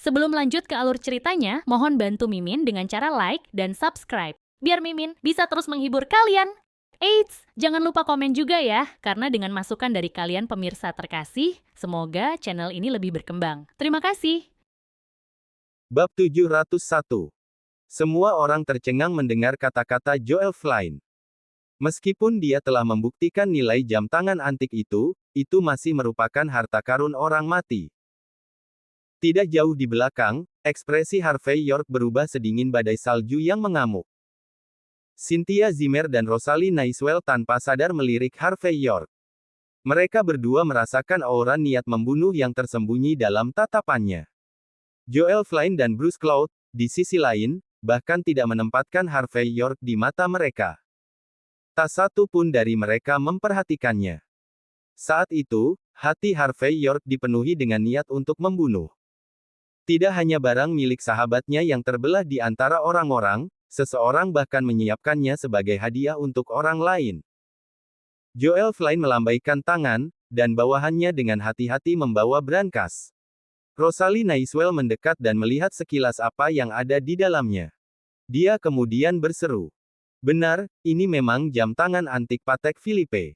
Sebelum lanjut ke alur ceritanya, mohon bantu Mimin dengan cara like dan subscribe, biar Mimin bisa terus menghibur kalian. Eits, jangan lupa komen juga ya, karena dengan masukan dari kalian pemirsa terkasih, semoga channel ini lebih berkembang. Terima kasih. Bab 701. Semua orang tercengang mendengar kata-kata Joel Flynn. Meskipun dia telah membuktikan nilai jam tangan antik itu masih merupakan harta karun orang mati. Tidak jauh di belakang, ekspresi Harvey York berubah sedingin badai salju yang mengamuk. Cynthia Zimmer dan Rosalie Nighswell tanpa sadar melirik Harvey York. Mereka berdua merasakan aura niat membunuh yang tersembunyi dalam tatapannya. Joel Flynn dan Bruce Cloud, di sisi lain, bahkan tidak menempatkan Harvey York di mata mereka. Tak satu pun dari mereka memperhatikannya. Saat itu, hati Harvey York dipenuhi dengan niat untuk membunuh. Tidak hanya barang milik sahabatnya yang terbelah di antara orang-orang, seseorang bahkan menyiapkannya sebagai hadiah untuk orang lain. Joel Flynn melambaikan tangan, dan bawahannya dengan hati-hati membawa brankas. Rosalie Nighswell mendekat dan melihat sekilas apa yang ada di dalamnya. Dia kemudian berseru. Benar, ini memang jam tangan antik Patek Philippe.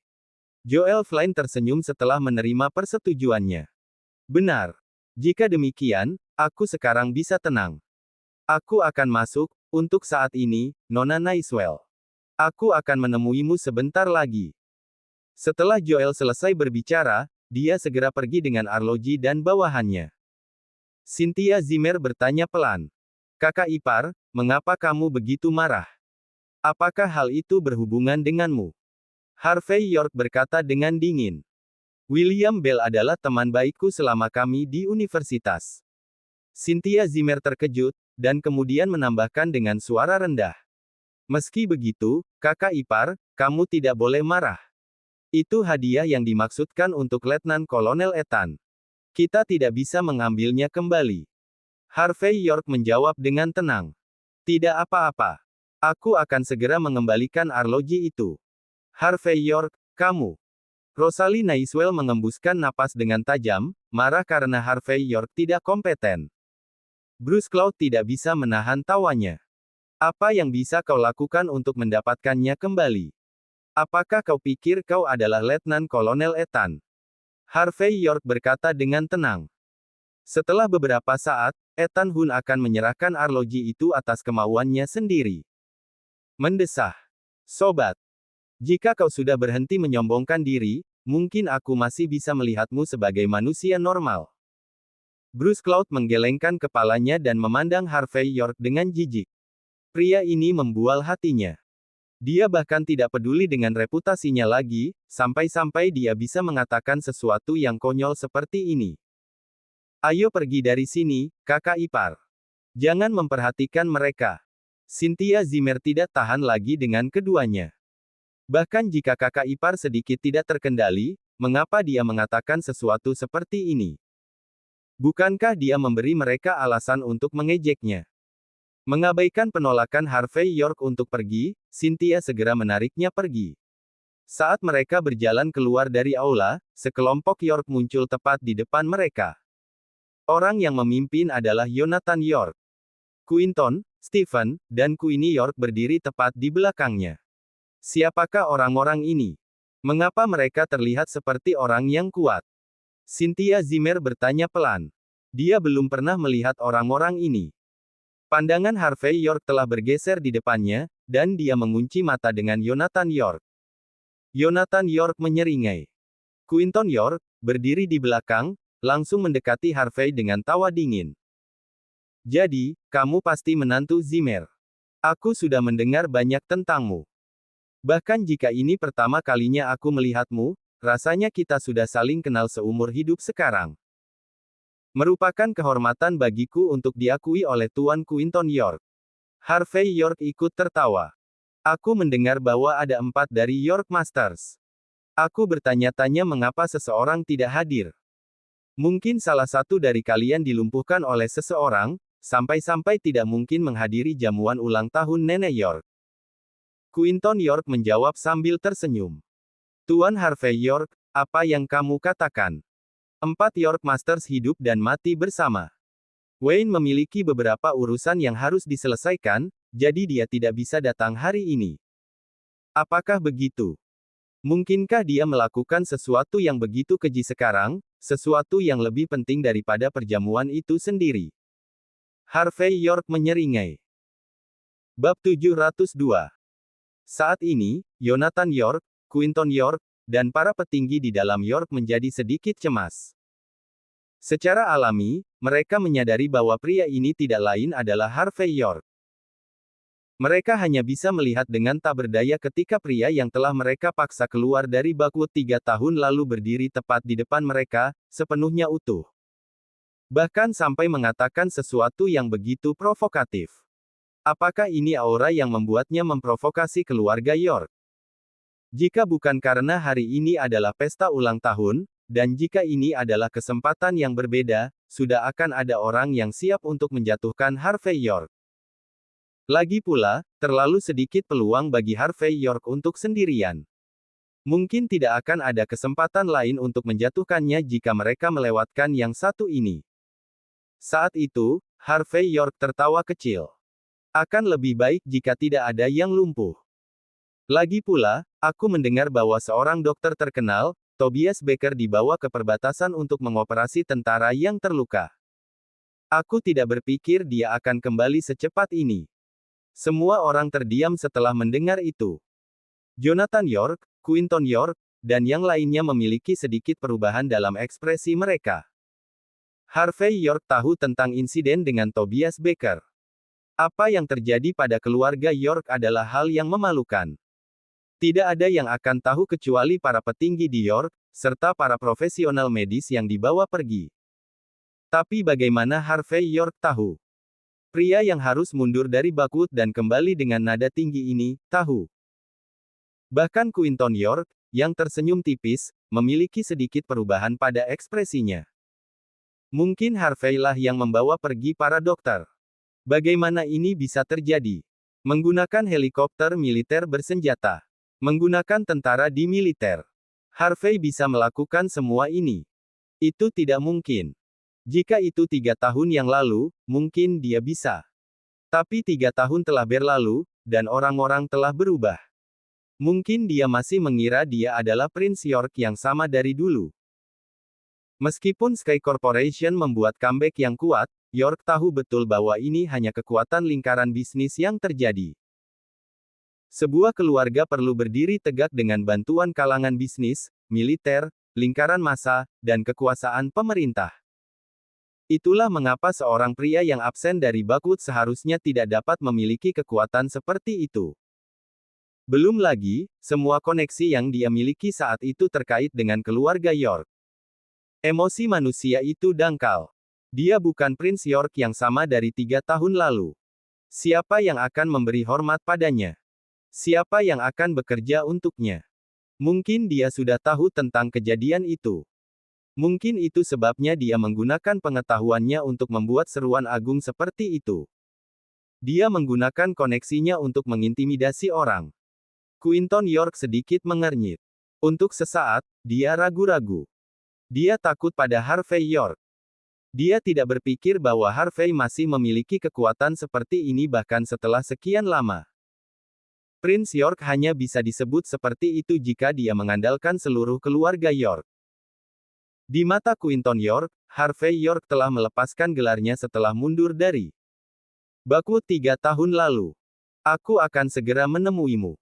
Joel Flynn tersenyum setelah menerima persetujuannya. Benar. Jika demikian, aku sekarang bisa tenang. Aku akan masuk, untuk saat ini, Nona Nighswell. Aku akan menemuimu sebentar lagi. Setelah Joel selesai berbicara, dia segera pergi dengan arloji dan bawahannya. Cynthia Zimmer bertanya pelan. Kakak ipar, mengapa kamu begitu marah? Apakah hal itu berhubungan denganmu? Harvey York berkata dengan dingin. William Bell adalah teman baikku selama kami di universitas. Cynthia Zimmer terkejut, dan kemudian menambahkan dengan suara rendah. Meski begitu, kakak ipar, kamu tidak boleh marah. Itu hadiah yang dimaksudkan untuk Letnan Kolonel Ethan. Kita tidak bisa mengambilnya kembali. Harvey York menjawab dengan tenang. Tidak apa-apa. Aku akan segera mengembalikan arloji itu. Harvey York, kamu. Rosalie Nighswell mengembuskan napas dengan tajam, marah karena Harvey York tidak kompeten. Bruce Cloud tidak bisa menahan tawanya. Apa yang bisa kau lakukan untuk mendapatkannya kembali? Apakah kau pikir kau adalah Letnan Kolonel Ethan? Harvey York berkata dengan tenang. Setelah beberapa saat, Ethan Hun akan menyerahkan arloji itu atas kemauannya sendiri. Mendesah. Sobat. Jika kau sudah berhenti menyombongkan diri, mungkin aku masih bisa melihatmu sebagai manusia normal. Bruce Cloud menggelengkan kepalanya dan memandang Harvey York dengan jijik. Pria ini membual hatinya. Dia bahkan tidak peduli dengan reputasinya lagi, sampai-sampai dia bisa mengatakan sesuatu yang konyol seperti ini. Ayo pergi dari sini, kakak ipar. Jangan memperhatikan mereka. Cynthia Zimmer tidak tahan lagi dengan keduanya. Bahkan jika kakak ipar sedikit tidak terkendali, mengapa dia mengatakan sesuatu seperti ini? Bukankah dia memberi mereka alasan untuk mengejeknya? Mengabaikan penolakan Harvey York untuk pergi, Cynthia segera menariknya pergi. Saat mereka berjalan keluar dari aula, sekelompok York muncul tepat di depan mereka. Orang yang memimpin adalah Yonathan York. Quinton, Stephen, dan Queenie York berdiri tepat di belakangnya. Siapakah orang-orang ini? Mengapa mereka terlihat seperti orang yang kuat? Cynthia Zimmer bertanya pelan. Dia belum pernah melihat orang-orang ini. Pandangan Harvey York telah bergeser di depannya, dan dia mengunci mata dengan Yonathan York. Yonathan York menyeringai. Quinton York, berdiri di belakang, langsung mendekati Harvey dengan tawa dingin. Jadi, kamu pasti menantu Zimmer. Aku sudah mendengar banyak tentangmu. Bahkan jika ini pertama kalinya aku melihatmu, rasanya kita sudah saling kenal seumur hidup sekarang. Merupakan kehormatan bagiku untuk diakui oleh Tuan Quinton York. Harvey York ikut tertawa. Aku mendengar bahwa ada 4 dari York Masters. Aku bertanya-tanya mengapa seseorang tidak hadir. Mungkin salah satu dari kalian dilumpuhkan oleh seseorang, sampai-sampai tidak mungkin menghadiri jamuan ulang tahun Nenek York. Quinton York menjawab sambil tersenyum. Tuan Harvey York, apa yang kamu katakan? 4 York Masters hidup dan mati bersama. Wayne memiliki beberapa urusan yang harus diselesaikan, jadi dia tidak bisa datang hari ini. Apakah begitu? Mungkinkah dia melakukan sesuatu yang begitu keji sekarang, sesuatu yang lebih penting daripada perjamuan itu sendiri? Harvey York menyeringai. Bab 702. Saat ini, Jonathan York, Quinton York, dan para petinggi di dalam York menjadi sedikit cemas. Secara alami, mereka menyadari bahwa pria ini tidak lain adalah Harvey York. Mereka hanya bisa melihat dengan tak berdaya ketika pria yang telah mereka paksa keluar dari Bakwood 3 tahun lalu berdiri tepat di depan mereka, sepenuhnya utuh. Bahkan sampai mengatakan sesuatu yang begitu provokatif. Apakah ini aura yang membuatnya memprovokasi keluarga York? Jika bukan karena hari ini adalah pesta ulang tahun, dan jika ini adalah kesempatan yang berbeda, sudah akan ada orang yang siap untuk menjatuhkan Harvey York. Lagi pula, terlalu sedikit peluang bagi Harvey York untuk sendirian. Mungkin tidak akan ada kesempatan lain untuk menjatuhkannya jika mereka melewatkan yang satu ini. Saat itu, Harvey York tertawa kecil. Akan lebih baik jika tidak ada yang lumpuh. Lagi pula, aku mendengar bahwa seorang dokter terkenal, Tobias Baker dibawa ke perbatasan untuk mengoperasi tentara yang terluka. Aku tidak berpikir dia akan kembali secepat ini. Semua orang terdiam setelah mendengar itu. Jonathan York, Quinton York, dan yang lainnya memiliki sedikit perubahan dalam ekspresi mereka. Harvey York tahu tentang insiden dengan Tobias Baker. Apa yang terjadi pada keluarga York adalah hal yang memalukan. Tidak ada yang akan tahu kecuali para petinggi di York, serta para profesional medis yang dibawa pergi. Tapi bagaimana Harvey York tahu? Pria yang harus mundur dari Bakwood dan kembali dengan nada tinggi ini, tahu. Bahkan Quinton York, yang tersenyum tipis, memiliki sedikit perubahan pada ekspresinya. Mungkin Harvey lah yang membawa pergi para dokter. Bagaimana ini bisa terjadi? Menggunakan helikopter militer bersenjata. Menggunakan tentara di militer. Harvey bisa melakukan semua ini. Itu tidak mungkin. Jika itu 3 tahun yang lalu, mungkin dia bisa. Tapi 3 tahun telah berlalu, dan orang-orang telah berubah. Mungkin dia masih mengira dia adalah Prince York yang sama dari dulu. Meskipun Sky Corporation membuat comeback yang kuat, York tahu betul bahwa ini hanya kekuatan lingkaran bisnis yang terjadi. Sebuah keluarga perlu berdiri tegak dengan bantuan kalangan bisnis, militer, lingkaran massa, dan kekuasaan pemerintah. Itulah mengapa seorang pria yang absen dari Bakwood seharusnya tidak dapat memiliki kekuatan seperti itu. Belum lagi, semua koneksi yang dia miliki saat itu terkait dengan keluarga York. Emosi manusia itu dangkal. Dia bukan Prince York yang sama dari 3 tahun lalu. Siapa yang akan memberi hormat padanya? Siapa yang akan bekerja untuknya? Mungkin dia sudah tahu tentang kejadian itu. Mungkin itu sebabnya dia menggunakan pengetahuannya untuk membuat seruan agung seperti itu. Dia menggunakan koneksinya untuk mengintimidasi orang. Quinton York sedikit mengernyit. Untuk sesaat, dia ragu-ragu. Dia takut pada Harvey York. Dia tidak berpikir bahwa Harvey masih memiliki kekuatan seperti ini bahkan setelah sekian lama. Prince York hanya bisa disebut seperti itu jika dia mengandalkan seluruh keluarga York. Di mata Quinton York, Harvey York telah melepaskan gelarnya setelah mundur dari Bakwood 3 tahun lalu. Aku akan segera menemuimu.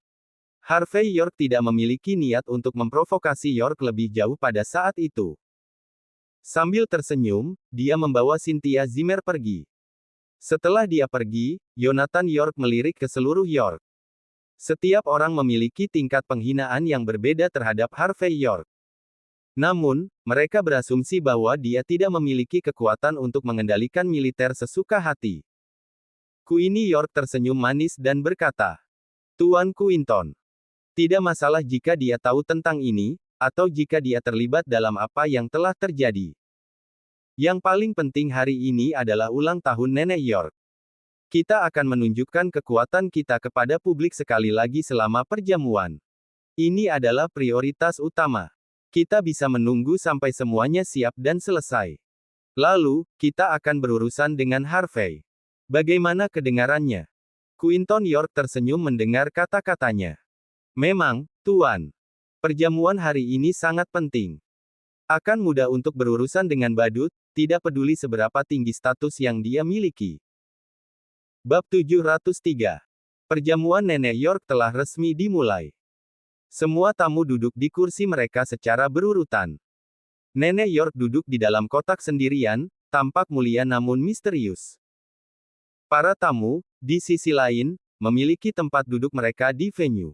Harvey York tidak memiliki niat untuk memprovokasi York lebih jauh pada saat itu. Sambil tersenyum, dia membawa Cynthia Zimmer pergi. Setelah dia pergi, Jonathan York melirik ke seluruh York. Setiap orang memiliki tingkat penghinaan yang berbeda terhadap Harvey York. Namun, mereka berasumsi bahwa dia tidak memiliki kekuatan untuk mengendalikan militer sesuka hati. Queenie York tersenyum manis dan berkata, "Tuan Quinton, tidak masalah jika dia tahu tentang ini, atau jika dia terlibat dalam apa yang telah terjadi. Yang paling penting hari ini adalah ulang tahun Nenek York. Kita akan menunjukkan kekuatan kita kepada publik sekali lagi selama perjamuan. Ini adalah prioritas utama. Kita bisa menunggu sampai semuanya siap dan selesai." Lalu, kita akan berurusan dengan Harvey. Bagaimana kedengarannya? Quinton York tersenyum mendengar kata-katanya. Memang, Tuan. Perjamuan hari ini sangat penting. Akan mudah untuk berurusan dengan badut, tidak peduli seberapa tinggi status yang dia miliki. Bab 703. Perjamuan Nenek York telah resmi dimulai. Semua tamu duduk di kursi mereka secara berurutan. Nenek York duduk di dalam kotak sendirian, tampak mulia namun misterius. Para tamu, di sisi lain, memiliki tempat duduk mereka di venue.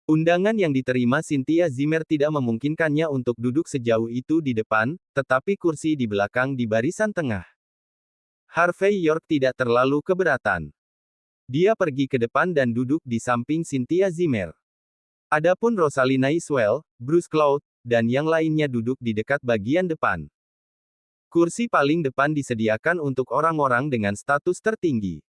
Undangan yang diterima Cynthia Zimmer tidak memungkinkannya untuk duduk sejauh itu di depan, tetapi kursi di belakang di barisan tengah. Harvey York tidak terlalu keberatan. Dia pergi ke depan dan duduk di samping Cynthia Zimmer. Adapun Rosalie Nighswell, Bruce Cloud, dan yang lainnya duduk di dekat bagian depan. Kursi paling depan disediakan untuk orang-orang dengan status tertinggi.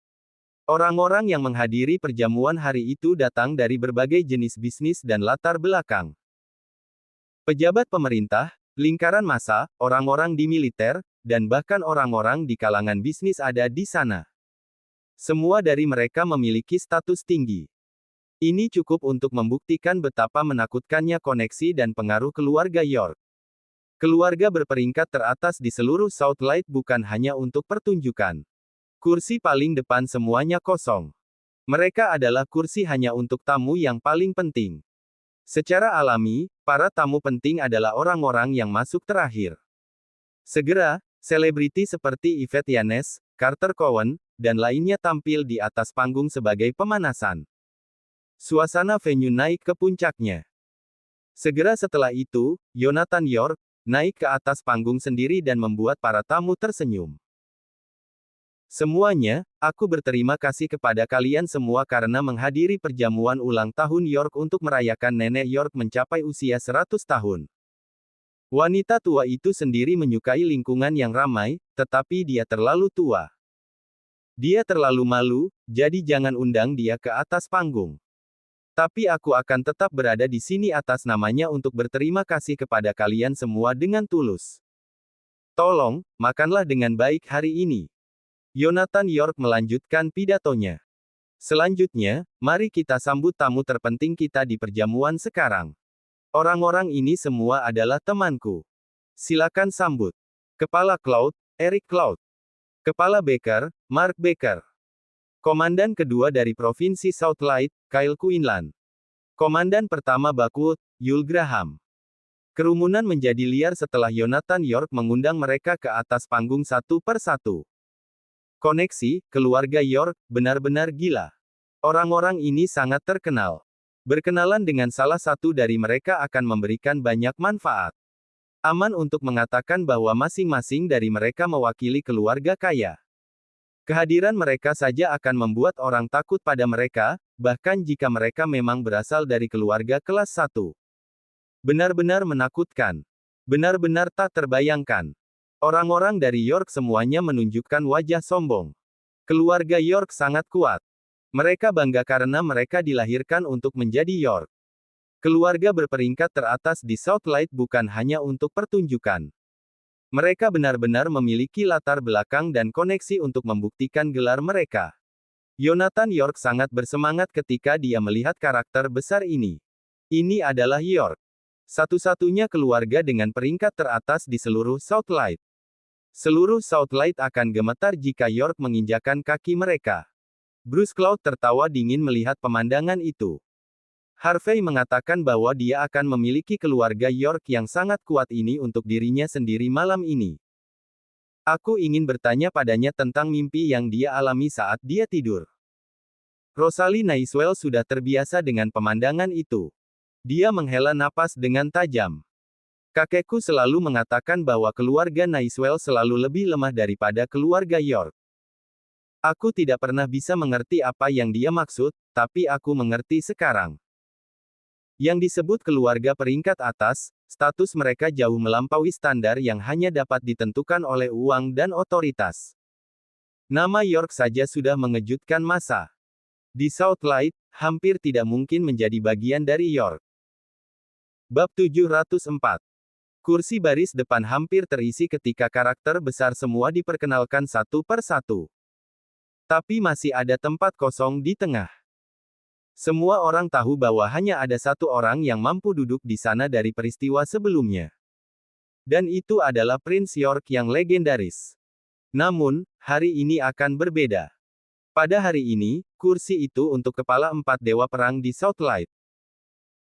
Orang-orang yang menghadiri perjamuan hari itu datang dari berbagai jenis bisnis dan latar belakang. Pejabat pemerintah, lingkaran massa, orang-orang di militer, dan bahkan orang-orang di kalangan bisnis ada di sana. Semua dari mereka memiliki status tinggi. Ini cukup untuk membuktikan betapa menakutkannya koneksi dan pengaruh keluarga York. Keluarga berperingkat teratas di seluruh Southlight bukan hanya untuk pertunjukan. Kursi paling depan semuanya kosong. Mereka adalah kursi hanya untuk tamu yang paling penting. Secara alami, para tamu penting adalah orang-orang yang masuk terakhir. Segera, selebriti seperti Yvette Yanes, Carter Cowan, dan lainnya tampil di atas panggung sebagai pemanasan. Suasana venue naik ke puncaknya. Segera setelah itu, Jonathan York naik ke atas panggung sendiri dan membuat para tamu tersenyum. Semuanya, aku berterima kasih kepada kalian semua karena menghadiri perjamuan ulang tahun York untuk merayakan Nenek York mencapai usia 100 tahun. Wanita tua itu sendiri menyukai lingkungan yang ramai, tetapi dia terlalu tua. Dia terlalu malu, jadi jangan undang dia ke atas panggung. Tapi aku akan tetap berada di sini atas namanya untuk berterima kasih kepada kalian semua dengan tulus. Tolong, makanlah dengan baik hari ini. Jonathan York melanjutkan pidatonya. Selanjutnya, mari kita sambut tamu terpenting kita di perjamuan sekarang. Orang-orang ini semua adalah temanku. Silakan sambut. Kepala Cloud, Eric Cloud. Kepala Baker, Mark Baker. Komandan kedua dari Provinsi Southlight, Kyle Quinlan. Komandan pertama Buckwood, Yul Graham. Kerumunan menjadi liar setelah Jonathan York mengundang mereka ke atas panggung satu per satu. Koneksi, keluarga York, benar-benar gila. Orang-orang ini sangat terkenal. Berkenalan dengan salah satu dari mereka akan memberikan banyak manfaat. Aman untuk mengatakan bahwa masing-masing dari mereka mewakili keluarga kaya. Kehadiran mereka saja akan membuat orang takut pada mereka, bahkan jika mereka memang berasal dari keluarga kelas 1. Benar-benar menakutkan. Benar-benar tak terbayangkan. Orang-orang dari York semuanya menunjukkan wajah sombong. Keluarga York sangat kuat. Mereka bangga karena mereka dilahirkan untuk menjadi York. Keluarga berperingkat teratas di Southlight bukan hanya untuk pertunjukan. Mereka benar-benar memiliki latar belakang dan koneksi untuk membuktikan gelar mereka. Jonathan York sangat bersemangat ketika dia melihat karakter besar ini. Ini adalah York. Satu-satunya keluarga dengan peringkat teratas di seluruh Southlight. Seluruh Southlight akan gemetar jika York menginjakan kaki mereka. Bruce Cloud tertawa dingin melihat pemandangan itu. Harvey mengatakan bahwa dia akan memiliki keluarga York yang sangat kuat ini untuk dirinya sendiri malam ini. Aku ingin bertanya padanya tentang mimpi yang dia alami saat dia tidur. Rosalie Nighswell sudah terbiasa dengan pemandangan itu. Dia menghela napas dengan tajam. Kakekku selalu mengatakan bahwa keluarga Nighswell selalu lebih lemah daripada keluarga York. Aku tidak pernah bisa mengerti apa yang dia maksud, tapi aku mengerti sekarang. Yang disebut keluarga peringkat atas, status mereka jauh melampaui standar yang hanya dapat ditentukan oleh uang dan otoritas. Nama York saja sudah mengejutkan massa. Di Southlight, hampir tidak mungkin menjadi bagian dari York. Bab 704. Kursi baris depan hampir terisi ketika karakter besar semua diperkenalkan satu per satu. Tapi masih ada tempat kosong di tengah. Semua orang tahu bahwa hanya ada satu orang yang mampu duduk di sana dari peristiwa sebelumnya. Dan itu adalah Prince York yang legendaris. Namun, hari ini akan berbeda. Pada hari ini, kursi itu untuk kepala 4 dewa perang di Southlight.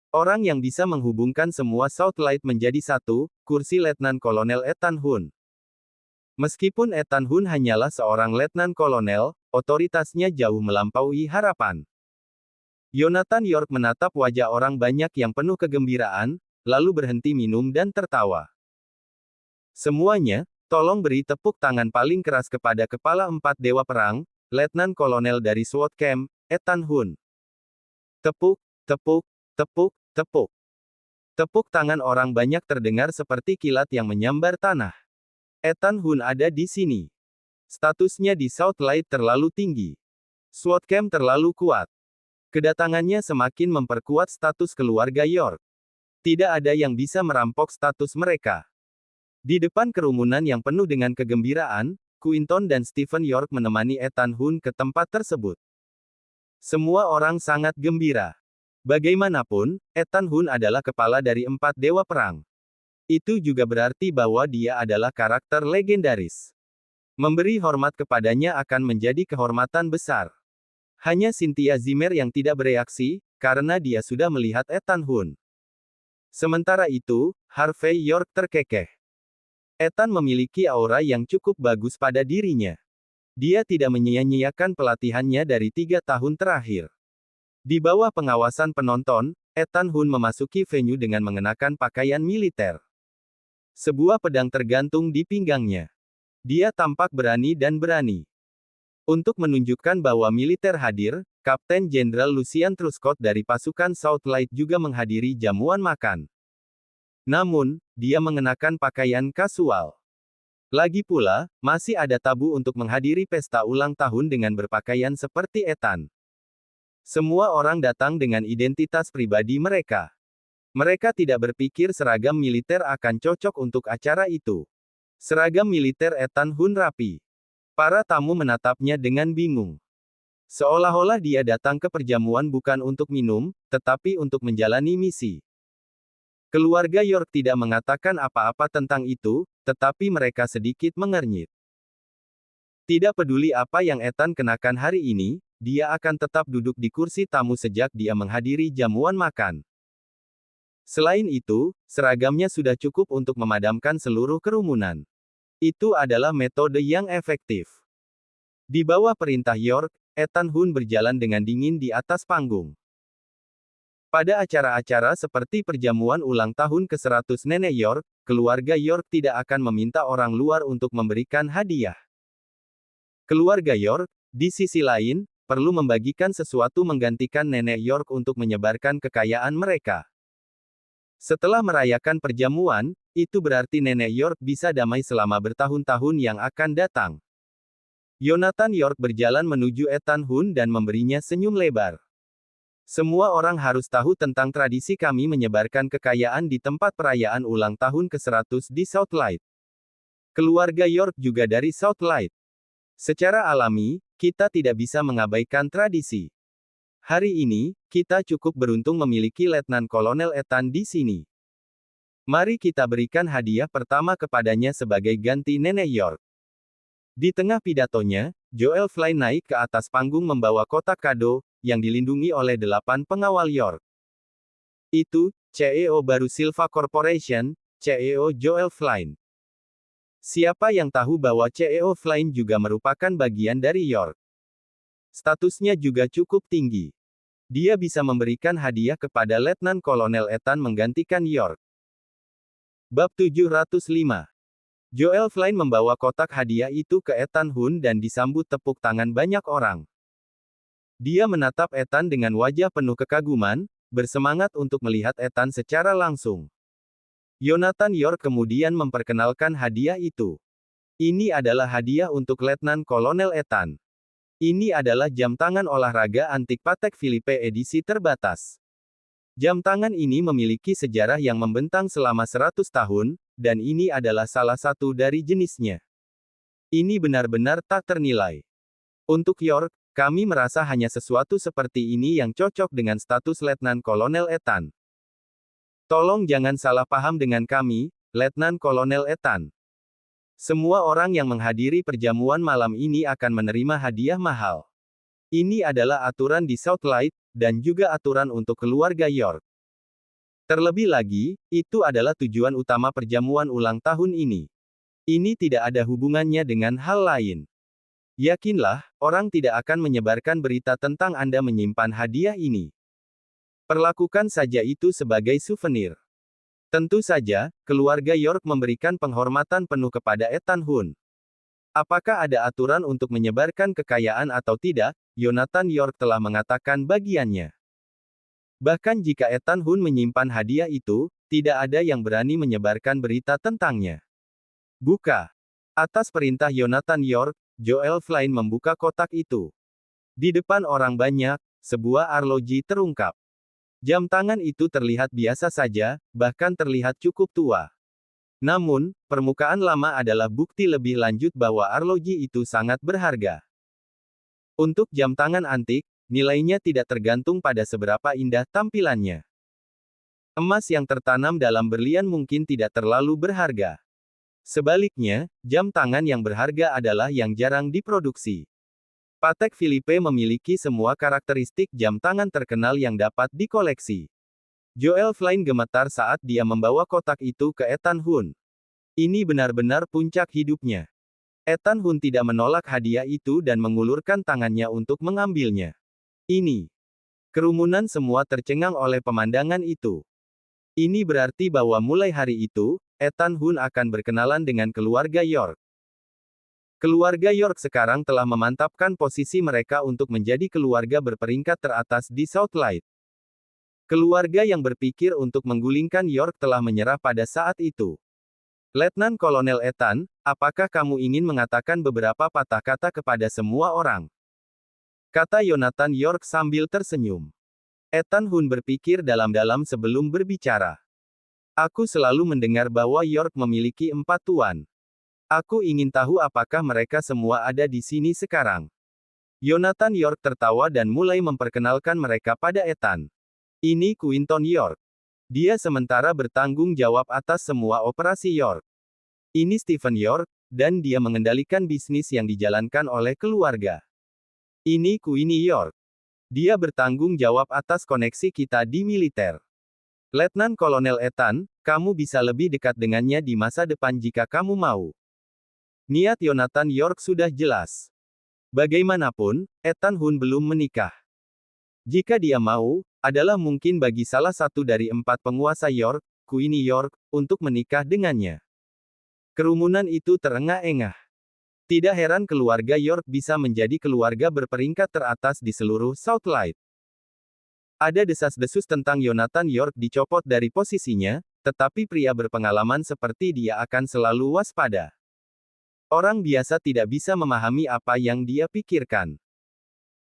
Orang yang bisa menghubungkan semua Southlight menjadi satu, kursi Letnan Kolonel Ethan Hunt. Meskipun Ethan Hunt hanyalah seorang letnan kolonel, otoritasnya jauh melampaui harapan. Yonatan York menatap wajah orang banyak yang penuh kegembiraan, lalu berhenti minum dan tertawa. Semuanya, tolong beri tepuk tangan paling keras kepada kepala 4 dewa perang, Letnan Kolonel dari SWAT Camp, Ethan Hunt. Tepuk, tepuk, tepuk, tepuk. Tepuk tangan orang banyak terdengar seperti kilat yang menyambar tanah. Ethan Hunt ada di sini. Statusnya di Southlight terlalu tinggi. SWAT Camp terlalu kuat. Kedatangannya semakin memperkuat status keluarga York. Tidak ada yang bisa merampok status mereka. Di depan kerumunan yang penuh dengan kegembiraan, Quinton dan Stephen York menemani Ethan Hunt ke tempat tersebut. Semua orang sangat gembira. Bagaimanapun, Ethan Hunt adalah kepala dari 4 dewa perang. Itu juga berarti bahwa dia adalah karakter legendaris. Memberi hormat kepadanya akan menjadi kehormatan besar. Hanya Cynthia Zimmer yang tidak bereaksi, karena dia sudah melihat Ethan Hunt. Sementara itu, Harvey York terkekeh. Ethan memiliki aura yang cukup bagus pada dirinya. Dia tidak menyia-nyiakan pelatihannya dari 3 tahun terakhir. Di bawah pengawasan penonton, Ethan Hunt memasuki venue dengan mengenakan pakaian militer. Sebuah pedang tergantung di pinggangnya. Dia tampak berani dan berani. Untuk menunjukkan bahwa militer hadir, Kapten Jenderal Lucian Truscott dari pasukan Southlight juga menghadiri jamuan makan. Namun, dia mengenakan pakaian kasual. Lagi pula, masih ada tabu untuk menghadiri pesta ulang tahun dengan berpakaian seperti Ethan. Semua orang datang dengan identitas pribadi mereka. Mereka tidak berpikir seragam militer akan cocok untuk acara itu. Seragam militer Ethan Hunt rapi. Para tamu menatapnya dengan bingung. Seolah-olah dia datang ke perjamuan bukan untuk minum, tetapi untuk menjalani misi. Keluarga York tidak mengatakan apa-apa tentang itu, tetapi mereka sedikit mengernyit. Tidak peduli apa yang Ethan kenakan hari ini, dia akan tetap duduk di kursi tamu sejak dia menghadiri jamuan makan. Selain itu, seragamnya sudah cukup untuk memadamkan seluruh kerumunan. Itu adalah metode yang efektif. Di bawah perintah York, Ethan Hunt berjalan dengan dingin di atas panggung. Pada acara-acara seperti perjamuan ulang tahun ke-100 Nenek York, keluarga York tidak akan meminta orang luar untuk memberikan hadiah. Keluarga York, di sisi lain, perlu membagikan sesuatu menggantikan Nenek York untuk menyebarkan kekayaan mereka. Setelah merayakan perjamuan, itu berarti Nenek York bisa damai selama bertahun-tahun yang akan datang. Yonatan York berjalan menuju Ethan Hunt dan memberinya senyum lebar. Semua orang harus tahu tentang tradisi kami menyebarkan kekayaan di tempat perayaan ulang tahun ke-100 di Southlight. Keluarga York juga dari Southlight. Secara alami, kita tidak bisa mengabaikan tradisi. Hari ini, kita cukup beruntung memiliki Letnan Kolonel Ethan di sini. Mari kita berikan hadiah pertama kepadanya sebagai ganti Nenek York. Di tengah pidatonya, Joel Flynn naik ke atas panggung membawa kotak kado, yang dilindungi oleh 8 pengawal York. Itu, CEO baru Silva Corporation, CEO Joel Flynn. Siapa yang tahu bahwa CEO Flynn juga merupakan bagian dari York? Statusnya juga cukup tinggi. Dia bisa memberikan hadiah kepada Letnan Kolonel Ethan menggantikan York. Bab 705. Joel Flynn membawa kotak hadiah itu ke Ethan Hunt dan disambut tepuk tangan banyak orang. Dia menatap Ethan dengan wajah penuh kekaguman, bersemangat untuk melihat Ethan secara langsung. Yonatan York kemudian memperkenalkan hadiah itu. Ini adalah hadiah untuk Letnan Kolonel Ethan. Ini adalah jam tangan olahraga antik Patek Philippe edisi terbatas. Jam tangan ini memiliki sejarah yang membentang selama 100 tahun, dan ini adalah salah satu dari jenisnya. Ini benar-benar tak ternilai. Untuk York, kami merasa hanya sesuatu seperti ini yang cocok dengan status Letnan Kolonel Ethan. Tolong jangan salah paham dengan kami, Letnan Kolonel Ethan. Semua orang yang menghadiri perjamuan malam ini akan menerima hadiah mahal. Ini adalah aturan di Southlight, dan juga aturan untuk keluarga York. Terlebih lagi, itu adalah tujuan utama perjamuan ulang tahun ini. Ini tidak ada hubungannya dengan hal lain. Yakinlah, orang tidak akan menyebarkan berita tentang Anda menyimpan hadiah ini. Perlakukan saja itu sebagai souvenir. Tentu saja, keluarga York memberikan penghormatan penuh kepada Ethan Hunt. Apakah ada aturan untuk menyebarkan kekayaan atau tidak? Yonathan York telah mengatakan bagiannya. Bahkan jika Ethan Hunt menyimpan hadiah itu, tidak ada yang berani menyebarkan berita tentangnya. Buka. Atas perintah Yonathan York, Joel Flynn membuka kotak itu. Di depan orang banyak, sebuah arloji terungkap. Jam tangan itu terlihat biasa saja, bahkan terlihat cukup tua. Namun, permukaan lama adalah bukti lebih lanjut bahwa arloji itu sangat berharga. Untuk jam tangan antik, nilainya tidak tergantung pada seberapa indah tampilannya. Emas yang tertanam dalam berlian mungkin tidak terlalu berharga. Sebaliknya, jam tangan yang berharga adalah yang jarang diproduksi. Patek Philippe memiliki semua karakteristik jam tangan terkenal yang dapat dikoleksi. Joel Flynn gemetar saat dia membawa kotak itu ke Ethan Hunt. Ini benar-benar puncak hidupnya. Ethan Hunt tidak menolak hadiah itu dan mengulurkan tangannya untuk mengambilnya. Ini. Kerumunan semua tercengang oleh pemandangan itu. Ini berarti bahwa mulai hari itu, Ethan Hunt akan berkenalan dengan keluarga York. Keluarga York sekarang telah memantapkan posisi mereka untuk menjadi keluarga berperingkat teratas di Southlight. Keluarga yang berpikir untuk menggulingkan York telah menyerah pada saat itu. Letnan Kolonel Ethan, apakah kamu ingin mengatakan beberapa patah kata kepada semua orang? Kata Yonathan York sambil tersenyum. Ethan Hunt berpikir dalam-dalam sebelum berbicara. Aku selalu mendengar bahwa York memiliki 4 tuan. Aku ingin tahu apakah mereka semua ada di sini sekarang. Yonathan York tertawa dan mulai memperkenalkan mereka pada Ethan. Ini Quinton York. Dia sementara bertanggung jawab atas semua operasi York. Ini Stephen York, dan dia mengendalikan bisnis yang dijalankan oleh keluarga. Ini Queenie York. Dia bertanggung jawab atas koneksi kita di militer. Letnan Kolonel Ethan, kamu bisa lebih dekat dengannya di masa depan jika kamu mau. Niat Yonathan York sudah jelas. Bagaimanapun, Ethan Hunt belum menikah. Jika dia mau, adalah mungkin bagi salah satu dari 4 penguasa York, Queenie York, untuk menikah dengannya. Kerumunan itu terengah-engah. Tidak heran keluarga York bisa menjadi keluarga berperingkat teratas di seluruh Southlight. Ada desas-desus tentang Yonathan York dicopot dari posisinya, tetapi pria berpengalaman seperti dia akan selalu waspada. Orang biasa tidak bisa memahami apa yang dia pikirkan.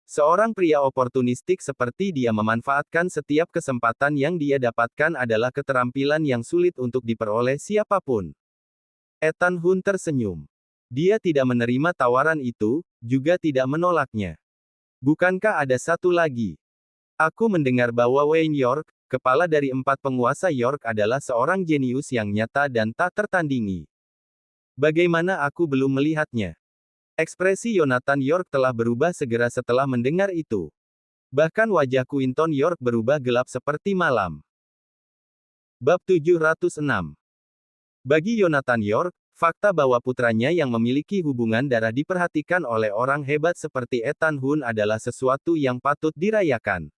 Seorang pria oportunistik seperti dia memanfaatkan setiap kesempatan yang dia dapatkan adalah keterampilan yang sulit untuk diperoleh siapapun. Ethan Hunt tersenyum. Dia tidak menerima tawaran itu, juga tidak menolaknya. Bukankah ada satu lagi? Aku mendengar bahwa Wayne York, kepala dari 4 penguasa York adalah seorang jenius yang nyata dan tak tertandingi. Bagaimana aku belum melihatnya? Ekspresi Yonathan York telah berubah segera setelah mendengar itu. Bahkan wajah Quinton York berubah gelap seperti malam. Bab 706. Bagi Yonathan York, fakta bahwa putranya yang memiliki hubungan darah diperhatikan oleh orang hebat seperti Ethan Hunt adalah sesuatu yang patut dirayakan.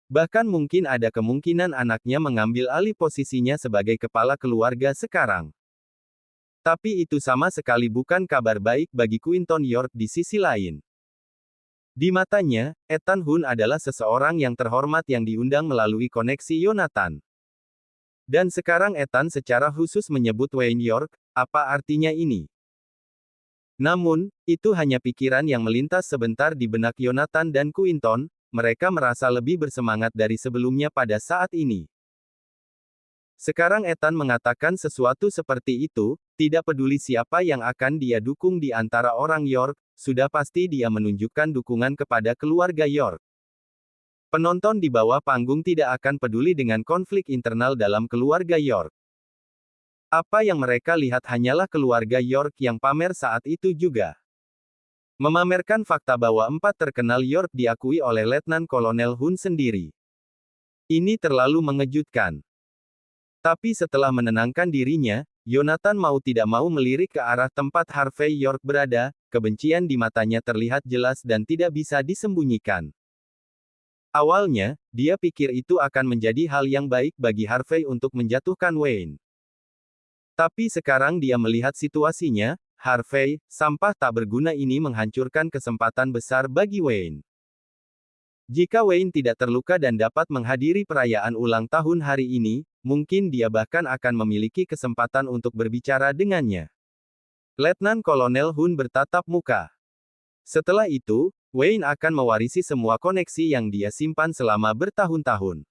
Bahkan mungkin ada kemungkinan anaknya mengambil alih posisinya sebagai kepala keluarga sekarang. Tapi itu sama sekali bukan kabar baik bagi Quinton York di sisi lain. Di matanya, Ethan Hunt adalah seseorang yang terhormat yang diundang melalui koneksi Yonathan. Dan sekarang Ethan secara khusus menyebut Wayne York, apa artinya ini? Namun, itu hanya pikiran yang melintas sebentar di benak Yonathan dan Quinton, mereka merasa lebih bersemangat dari sebelumnya pada saat ini. Sekarang Ethan mengatakan sesuatu seperti itu, tidak peduli siapa yang akan dia dukung di antara orang York, sudah pasti dia menunjukkan dukungan kepada keluarga York. Penonton di bawah panggung tidak akan peduli dengan konflik internal dalam keluarga York. Apa yang mereka lihat hanyalah keluarga York yang pamer saat itu juga. Memamerkan fakta bahwa 4 terkenal York diakui oleh Letnan Kolonel Hun sendiri. Ini terlalu mengejutkan. Tapi setelah menenangkan dirinya, Yonatan mau tidak mau melirik ke arah tempat Harvey York berada, kebencian di matanya terlihat jelas dan tidak bisa disembunyikan. Awalnya, dia pikir itu akan menjadi hal yang baik bagi Harvey untuk menjatuhkan Wayne. Tapi sekarang dia melihat situasinya, Harvey, sampah tak berguna ini menghancurkan kesempatan besar bagi Wayne. Jika Wayne tidak terluka dan dapat menghadiri perayaan ulang tahun hari ini, mungkin dia bahkan akan memiliki kesempatan untuk berbicara dengannya. Letnan Kolonel Hun bertatap muka. Setelah itu, Wayne akan mewarisi semua koneksi yang dia simpan selama bertahun-tahun.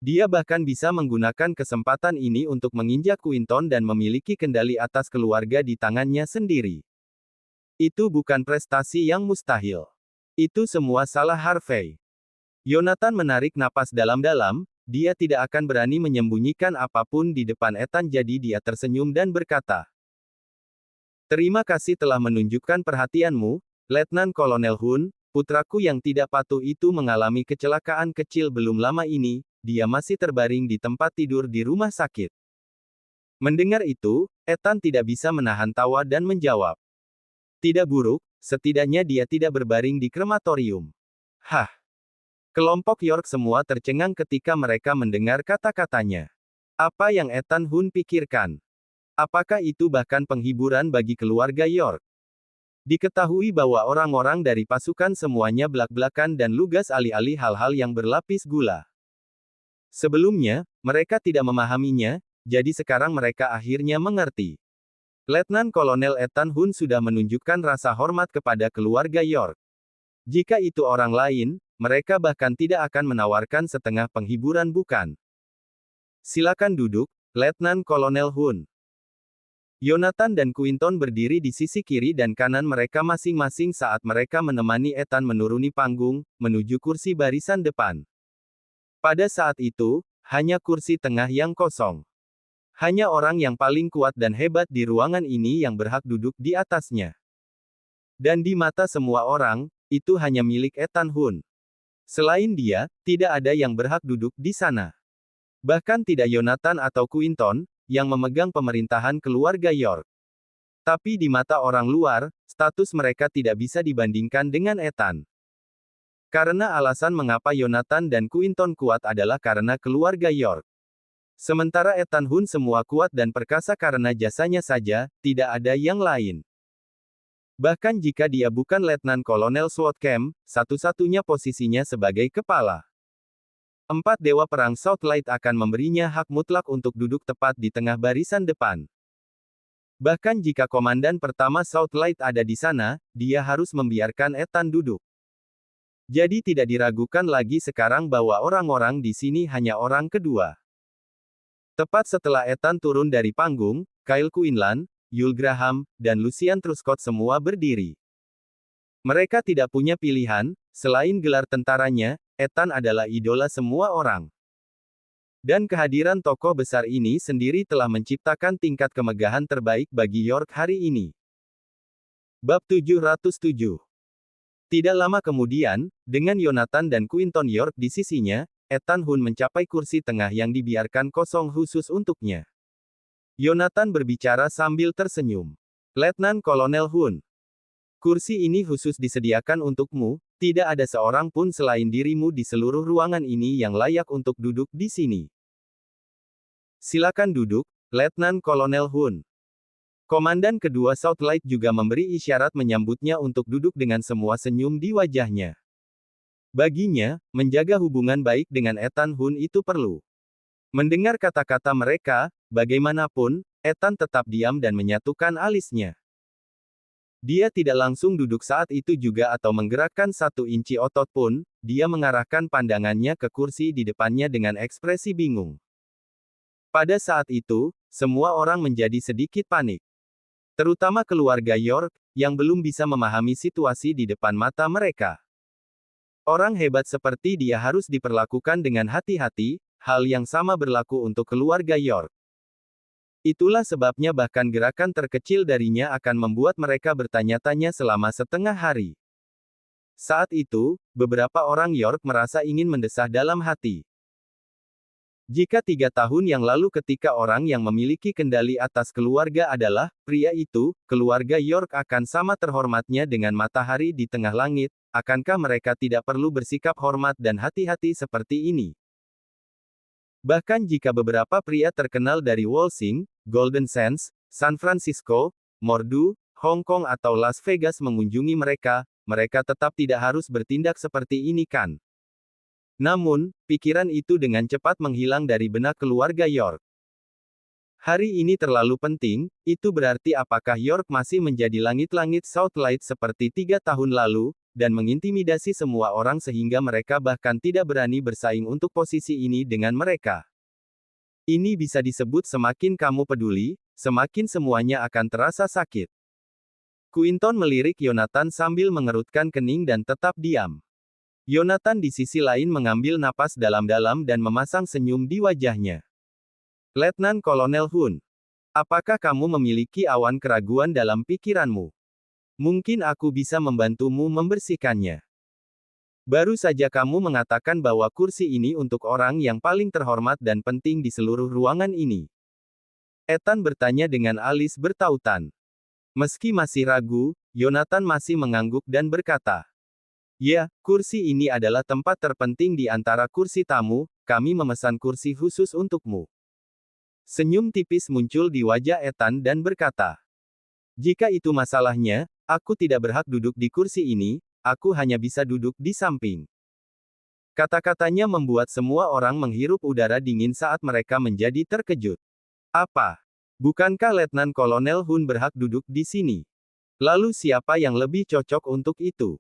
Dia bahkan bisa menggunakan kesempatan ini untuk menginjak Quinton dan memiliki kendali atas keluarga di tangannya sendiri. Itu bukan prestasi yang mustahil. Itu semua salah Harvey. Yonatan menarik napas dalam-dalam, dia tidak akan berani menyembunyikan apapun di depan Ethan jadi dia tersenyum dan berkata, "Terima kasih telah menunjukkan perhatianmu, Letnan Kolonel Hun, putraku yang tidak patuh itu mengalami kecelakaan kecil belum lama ini, dia masih terbaring di tempat tidur di rumah sakit." Mendengar itu, Ethan tidak bisa menahan tawa dan menjawab, "Tidak buruk, setidaknya dia tidak berbaring di krematorium." Hah! Kelompok York semua tercengang ketika mereka mendengar kata-katanya. Apa yang Ethan Hun pikirkan? Apakah itu bahkan penghiburan bagi keluarga York? Diketahui bahwa orang-orang dari pasukan semuanya belak-belakan dan lugas alih-alih hal-hal yang berlapis gula. Sebelumnya, mereka tidak memahaminya, jadi sekarang mereka akhirnya mengerti. Letnan Kolonel Ethan Hun sudah menunjukkan rasa hormat kepada keluarga York. Jika itu orang lain, mereka bahkan tidak akan menawarkan setengah penghiburan bukan? Silakan duduk, Letnan Kolonel Hun. Yonatan dan Quinton berdiri di sisi kiri dan kanan mereka masing-masing saat mereka menemani Ethan menuruni panggung, menuju kursi barisan depan. Pada saat itu, hanya kursi tengah yang kosong. Hanya orang yang paling kuat dan hebat di ruangan ini yang berhak duduk di atasnya. Dan di mata semua orang, itu hanya milik Ethan Hun. Selain dia, tidak ada yang berhak duduk di sana. Bahkan tidak Yonatan atau Quinton, yang memegang pemerintahan keluarga York. Tapi di mata orang luar, status mereka tidak bisa dibandingkan dengan Ethan. Karena alasan mengapa Yonatan dan Quinton kuat adalah karena keluarga York. Sementara Ethan Hun semua kuat dan perkasa karena jasanya saja, tidak ada yang lain. Bahkan jika dia bukan Letnan Kolonel Swordcamp, satu-satunya posisinya sebagai kepala. 4 Dewa Perang Southlight akan memberinya hak mutlak untuk duduk tepat di tengah barisan depan. Bahkan jika Komandan pertama Southlight ada di sana, dia harus membiarkan Ethan duduk. Jadi tidak diragukan lagi sekarang bahwa orang-orang di sini hanya orang kedua. Tepat setelah Ethan turun dari panggung, Kyle Quinlan, Yul Graham, dan Lucian Truscott semua berdiri. Mereka tidak punya pilihan, selain gelar tentaranya, Ethan adalah idola semua orang. Dan kehadiran tokoh besar ini sendiri telah menciptakan tingkat kemegahan terbaik bagi York hari ini. Bab 707. Tidak lama kemudian, dengan Yonatan dan Quinton York di sisinya, Ethan Hun mencapai kursi tengah yang dibiarkan kosong khusus untuknya. Yonatan berbicara sambil tersenyum. "Letnan Kolonel Hun. Kursi ini khusus disediakan untukmu, tidak ada seorang pun selain dirimu di seluruh ruangan ini yang layak untuk duduk di sini. Silakan duduk, Letnan Kolonel Hun." Komandan kedua Southlight juga memberi isyarat menyambutnya untuk duduk dengan semua senyum di wajahnya. Baginya, menjaga hubungan baik dengan Ethan Hun itu perlu. Mendengar kata-kata mereka, bagaimanapun, Ethan tetap diam dan menyatukan alisnya. Dia tidak langsung duduk saat itu juga atau menggerakkan 1 inci otot pun, dia mengarahkan pandangannya ke kursi di depannya dengan ekspresi bingung. Pada saat itu, semua orang menjadi sedikit panik. Terutama keluarga York, yang belum bisa memahami situasi di depan mata mereka. Orang hebat seperti dia harus diperlakukan dengan hati-hati, hal yang sama berlaku untuk keluarga York. Itulah sebabnya bahkan gerakan terkecil darinya akan membuat mereka bertanya-tanya selama setengah hari. Saat itu, beberapa orang York merasa ingin mendesah dalam hati. Jika 3 tahun yang lalu ketika orang yang memiliki kendali atas keluarga adalah pria itu, keluarga York akan sama terhormatnya dengan matahari di tengah langit, akankah mereka tidak perlu bersikap hormat dan hati-hati seperti ini? Bahkan jika beberapa pria terkenal dari Wolsing, Golden Sands, San Francisco, Mordu, Hong Kong atau Las Vegas mengunjungi mereka, mereka tetap tidak harus bertindak seperti ini kan? Namun, pikiran itu dengan cepat menghilang dari benak keluarga York. Hari ini terlalu penting, itu berarti apakah York masih menjadi langit-langit Southlight seperti 3 tahun lalu, dan mengintimidasi semua orang sehingga mereka bahkan tidak berani bersaing untuk posisi ini dengan mereka. Ini bisa disebut semakin kamu peduli, semakin semuanya akan terasa sakit. Quinton melirik Yonatan sambil mengerutkan kening dan tetap diam. Yonatan di sisi lain mengambil napas dalam-dalam dan memasang senyum di wajahnya. Letnan Kolonel Hun, apakah kamu memiliki awan keraguan dalam pikiranmu? Mungkin aku bisa membantumu membersihkannya. Baru saja kamu mengatakan bahwa kursi ini untuk orang yang paling terhormat dan penting di seluruh ruangan ini. Ethan bertanya dengan alis bertautan. Meski masih ragu, Yonatan masih mengangguk dan berkata, "Ya, kursi ini adalah tempat terpenting di antara kursi tamu, kami memesan kursi khusus untukmu." Senyum tipis muncul di wajah Ethan dan berkata, "Jika itu masalahnya, aku tidak berhak duduk di kursi ini, aku hanya bisa duduk di samping." Kata-katanya membuat semua orang menghirup udara dingin saat mereka menjadi terkejut. Apa? Bukankah Letnan Kolonel Hun berhak duduk di sini? Lalu siapa yang lebih cocok untuk itu?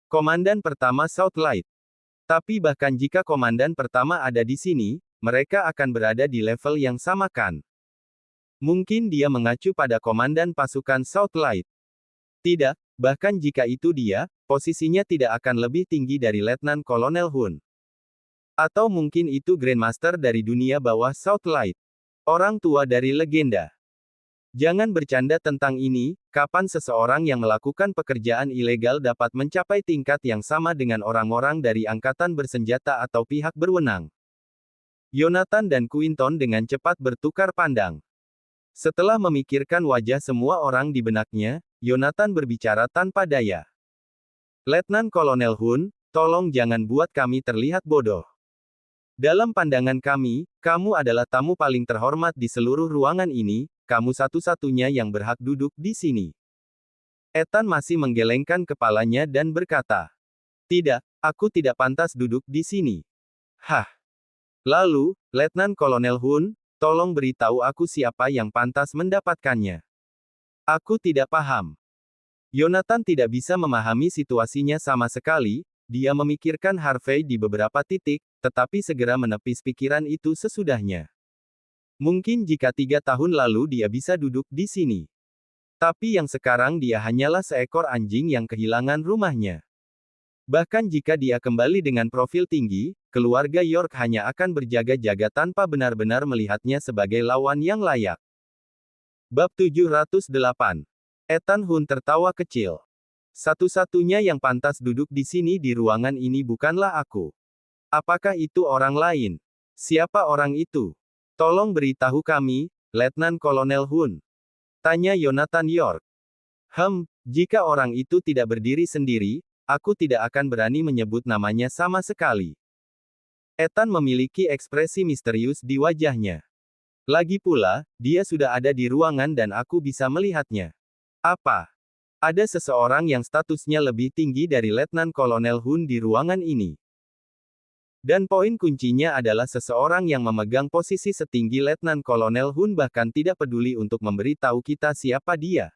Komandan pertama Southlight. Tapi bahkan jika komandan pertama ada di sini, mereka akan berada di level yang sama kan? Mungkin dia mengacu pada komandan pasukan Southlight. Tidak, bahkan jika itu dia, posisinya tidak akan lebih tinggi dari Letnan Kolonel Hun. Atau mungkin itu Grandmaster dari dunia bawah Southlight. Orang tua dari legenda. Jangan bercanda tentang ini, kapan seseorang yang melakukan pekerjaan ilegal dapat mencapai tingkat yang sama dengan orang-orang dari angkatan bersenjata atau pihak berwenang? Yonatan dan Quinton dengan cepat bertukar pandang. Setelah memikirkan wajah semua orang di benaknya, Yonatan berbicara tanpa daya. Letnan Kolonel Hun, tolong jangan buat kami terlihat bodoh. Dalam pandangan kami, kamu adalah tamu paling terhormat di seluruh ruangan ini, kamu satu-satunya yang berhak duduk di sini. Ethan masih menggelengkan kepalanya dan berkata, "Tidak, aku tidak pantas duduk di sini." Hah? Lalu, Letnan Kolonel Hun, tolong beritahu aku siapa yang pantas mendapatkannya. Aku tidak paham. Yonatan tidak bisa memahami situasinya sama sekali, dia memikirkan Harvey di beberapa titik, tetapi segera menepis pikiran itu sesudahnya. Mungkin jika 3 tahun lalu dia bisa duduk di sini. Tapi yang sekarang dia hanyalah seekor anjing yang kehilangan rumahnya. Bahkan jika dia kembali dengan profil tinggi, keluarga York hanya akan berjaga-jaga tanpa benar-benar melihatnya sebagai lawan yang layak. Bab 708. Ethan Hun tertawa kecil. Satu-satunya yang pantas duduk di sini di ruangan ini bukanlah aku. Apakah itu orang lain? Siapa orang itu? Tolong beritahu kami, Letnan Kolonel Hun. Tanya Yonatan York. Jika orang itu tidak berdiri sendiri, aku tidak akan berani menyebut namanya sama sekali. Ethan memiliki ekspresi misterius di wajahnya. Lagi pula, dia sudah ada di ruangan dan aku bisa melihatnya. Apa? Ada seseorang yang statusnya lebih tinggi dari Letnan Kolonel Hun di ruangan ini. Dan poin kuncinya adalah seseorang yang memegang posisi setinggi Letnan Kolonel Hun bahkan tidak peduli untuk memberitahu kita siapa dia.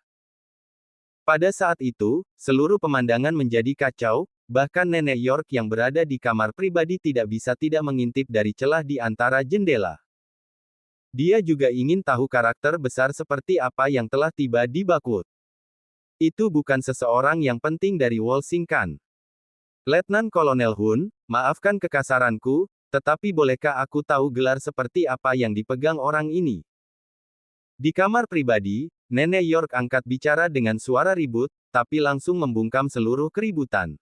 Pada saat itu, seluruh pemandangan menjadi kacau, bahkan Nenek York yang berada di kamar pribadi tidak bisa tidak mengintip dari celah di antara jendela. Dia juga ingin tahu karakter besar seperti apa yang telah tiba di Bakwood. Itu bukan seseorang yang penting dari Walsingham. Letnan Kolonel Hun, maafkan kekasaranku, tetapi bolehkah aku tahu gelar seperti apa yang dipegang orang ini? Di kamar pribadi, Nenek York angkat bicara dengan suara ribut, tapi langsung membungkam seluruh keributan.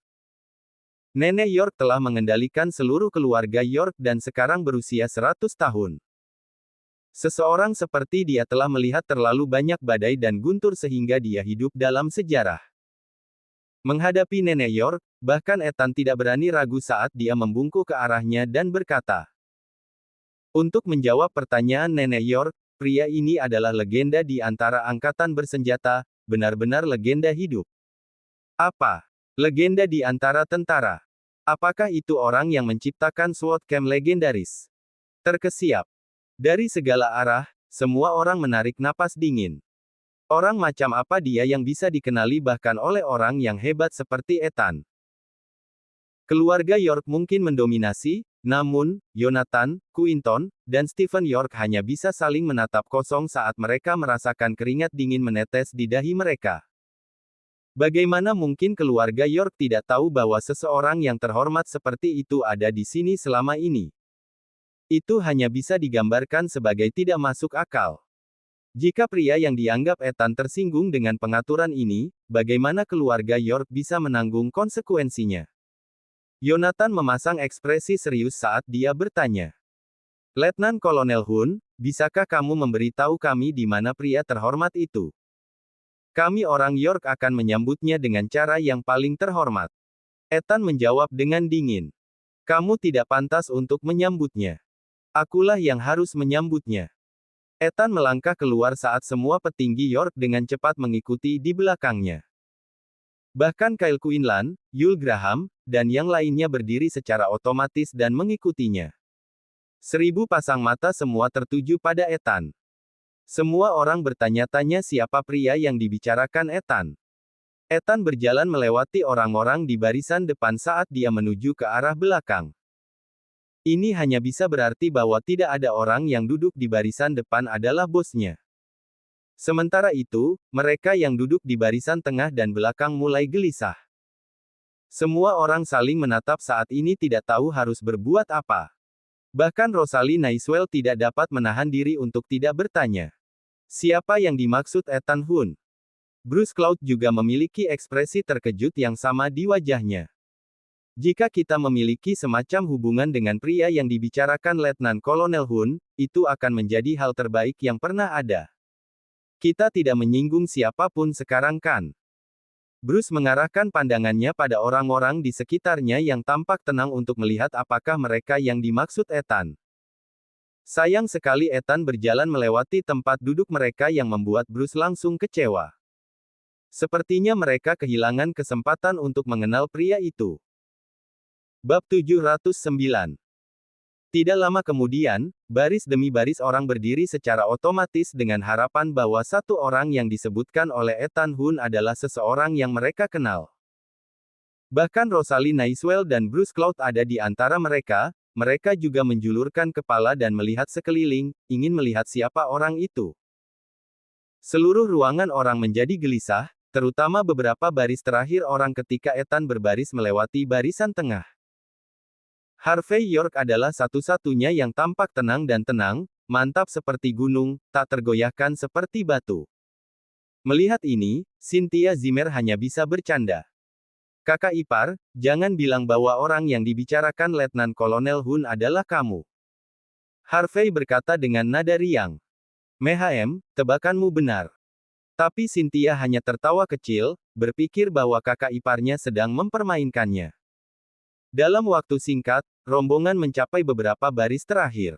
Nenek York telah mengendalikan seluruh keluarga York dan sekarang berusia 100 tahun. Seseorang seperti dia telah melihat terlalu banyak badai dan guntur sehingga dia hidup dalam sejarah. Menghadapi Nenek York, bahkan Ethan tidak berani ragu saat dia membungkuk ke arahnya dan berkata. Untuk menjawab pertanyaan Nenek York, pria ini adalah legenda di antara angkatan bersenjata, benar-benar legenda hidup. Apa? Legenda di antara tentara. Apakah itu orang yang menciptakan sword camp legendaris? Terkesiap. Dari segala arah, semua orang menarik napas dingin. Orang macam apa dia yang bisa dikenali bahkan oleh orang yang hebat seperti Ethan? Keluarga York mungkin mendominasi, namun, Jonathan, Quinton, dan Stephen York hanya bisa saling menatap kosong saat mereka merasakan keringat dingin menetes di dahi mereka. Bagaimana mungkin keluarga York tidak tahu bahwa seseorang yang terhormat seperti itu ada di sini selama ini? Itu hanya bisa digambarkan sebagai tidak masuk akal. Jika pria yang dianggap Ethan tersinggung dengan pengaturan ini, bagaimana keluarga York bisa menanggung konsekuensinya? Jonathan memasang ekspresi serius saat dia bertanya. Letnan Kolonel Hun, bisakah kamu memberitahu kami di mana pria terhormat itu? Kami orang York akan menyambutnya dengan cara yang paling terhormat. Ethan menjawab dengan dingin. Kamu tidak pantas untuk menyambutnya. Akulah yang harus menyambutnya. Ethan melangkah keluar saat semua petinggi York dengan cepat mengikuti di belakangnya. Bahkan Kyle Quinlan, Yul Graham, dan yang lainnya berdiri secara otomatis dan mengikutinya. 1000 pasang mata semua tertuju pada Ethan. Semua orang bertanya-tanya siapa pria yang dibicarakan Ethan. Ethan berjalan melewati orang-orang di barisan depan saat dia menuju ke arah belakang. Ini hanya bisa berarti bahwa tidak ada orang yang duduk di barisan depan adalah bosnya. Sementara itu, mereka yang duduk di barisan tengah dan belakang mulai gelisah. Semua orang saling menatap saat ini tidak tahu harus berbuat apa. Bahkan Rosalie Nighswell tidak dapat menahan diri untuk tidak bertanya. Siapa yang dimaksud Ethan Hun? Bruce Cloud juga memiliki ekspresi terkejut yang sama di wajahnya. Jika kita memiliki semacam hubungan dengan pria yang dibicarakan Letnan Kolonel Hun, itu akan menjadi hal terbaik yang pernah ada. Kita tidak menyinggung siapapun sekarang kan? Bruce mengarahkan pandangannya pada orang-orang di sekitarnya yang tampak tenang untuk melihat apakah mereka yang dimaksud Ethan. Sayang sekali Ethan berjalan melewati tempat duduk mereka yang membuat Bruce langsung kecewa. Sepertinya mereka kehilangan kesempatan untuk mengenal pria itu. Bab 709. Tidak lama kemudian, baris demi baris orang berdiri secara otomatis dengan harapan bahwa satu orang yang disebutkan oleh Ethan Hun adalah seseorang yang mereka kenal. Bahkan Rosalie Nighswell dan Bruce Cloud ada di antara mereka, mereka juga menjulurkan kepala dan melihat sekeliling, ingin melihat siapa orang itu. Seluruh ruangan orang menjadi gelisah, terutama beberapa baris terakhir orang ketika Ethan berbaris melewati barisan tengah. Harvey York adalah satu-satunya yang tampak tenang dan tenang, mantap seperti gunung, tak tergoyahkan seperti batu. Melihat ini, Cynthia Zimmer hanya bisa bercanda. Kakak ipar, jangan bilang bahwa orang yang dibicarakan Letnan Kolonel Hun adalah kamu. Harvey berkata dengan nada riang. Mehem, tebakanmu benar. Tapi Cynthia hanya tertawa kecil, berpikir bahwa kakak iparnya sedang mempermainkannya. Dalam waktu singkat, rombongan mencapai beberapa baris terakhir.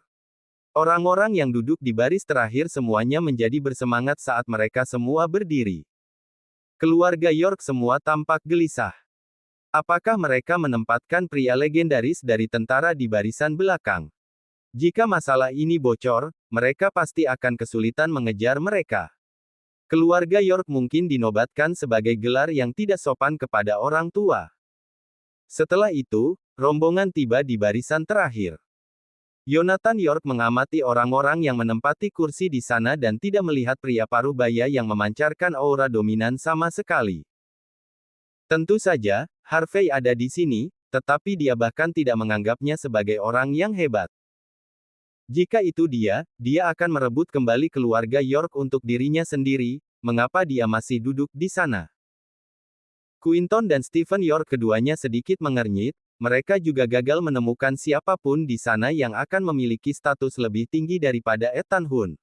Orang-orang yang duduk di baris terakhir semuanya menjadi bersemangat saat mereka semua berdiri. Keluarga York semua tampak gelisah. Apakah mereka menempatkan pria legendaris dari tentara di barisan belakang? Jika masalah ini bocor, mereka pasti akan kesulitan mengejar mereka. Keluarga York mungkin dinobatkan sebagai gelar yang tidak sopan kepada orang tua. Setelah itu, rombongan tiba di barisan terakhir. Yonathan York mengamati orang-orang yang menempati kursi di sana dan tidak melihat pria parubaya yang memancarkan aura dominan sama sekali. Tentu saja, Harvey ada di sini, tetapi dia bahkan tidak menganggapnya sebagai orang yang hebat. Jika itu dia akan merebut kembali keluarga York untuk dirinya sendiri. Mengapa dia masih duduk di sana? Quinton dan Stephen York keduanya sedikit mengernyit, mereka juga gagal menemukan siapapun di sana yang akan memiliki status lebih tinggi daripada Ethan Hunt.